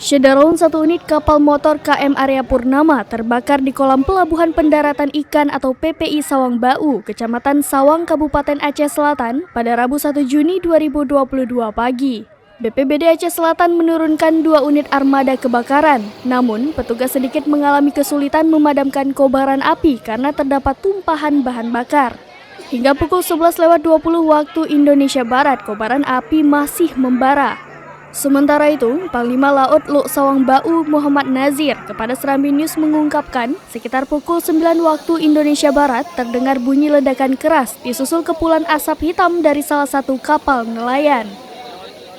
Shutdown satu unit kapal motor KM Arya Purnama terbakar di kolam Pelabuhan Pendaratan Ikan atau PPI Sawang Bau, Kecamatan Sawang, Kabupaten Aceh Selatan pada Rabu 1 Juni 2022 pagi. BPBD Aceh Selatan menurunkan 2 unit armada kebakaran, namun petugas sedikit mengalami kesulitan memadamkan kobaran api karena terdapat tumpahan bahan bakar. Hingga pukul 11.20 waktu Indonesia Barat, kobaran api masih membara. Sementara itu, Panglima Laut Luk Sawang Bau Muhammad Nazir kepada Serambi News mengungkapkan sekitar pukul 9 waktu Indonesia Barat terdengar bunyi ledakan keras disusul kepulan asap hitam dari salah satu kapal nelayan.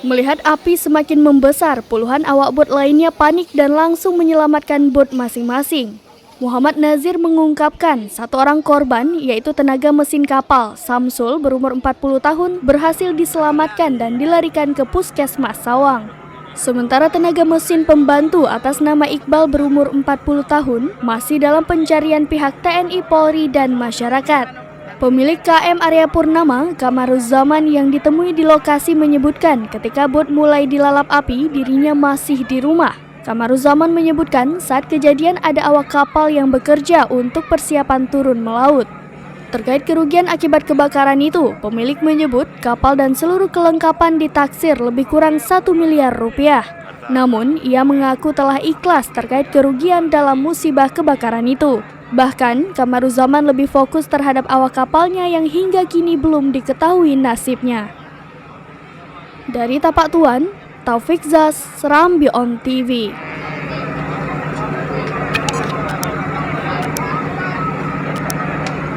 Melihat api semakin membesar, puluhan awak bot lainnya panik dan langsung menyelamatkan bot masing-masing. Muhammad Nazir mengungkapkan satu orang korban, yaitu tenaga mesin kapal, Samsul berumur 40 tahun, berhasil diselamatkan dan dilarikan ke Puskesmas Sawang. Sementara tenaga mesin pembantu atas nama Iqbal berumur 40 tahun masih dalam pencarian pihak TNI, Polri, dan masyarakat. Pemilik KM Arya Purnama, Kamaruzzaman, yang ditemui di lokasi menyebutkan ketika bot mulai dilalap api, dirinya masih di rumah. Kamaruzzaman menyebutkan saat kejadian ada awak kapal yang bekerja untuk persiapan turun melaut. Terkait kerugian akibat kebakaran itu, pemilik menyebut kapal dan seluruh kelengkapan ditaksir lebih kurang 1 miliar rupiah. Namun, ia mengaku telah ikhlas terkait kerugian dalam musibah kebakaran itu. Bahkan, Kamaruzzaman lebih fokus terhadap awak kapalnya yang hingga kini belum diketahui nasibnya. Dari Tapak Tuan, Taufik Zaz, Serambi On TV.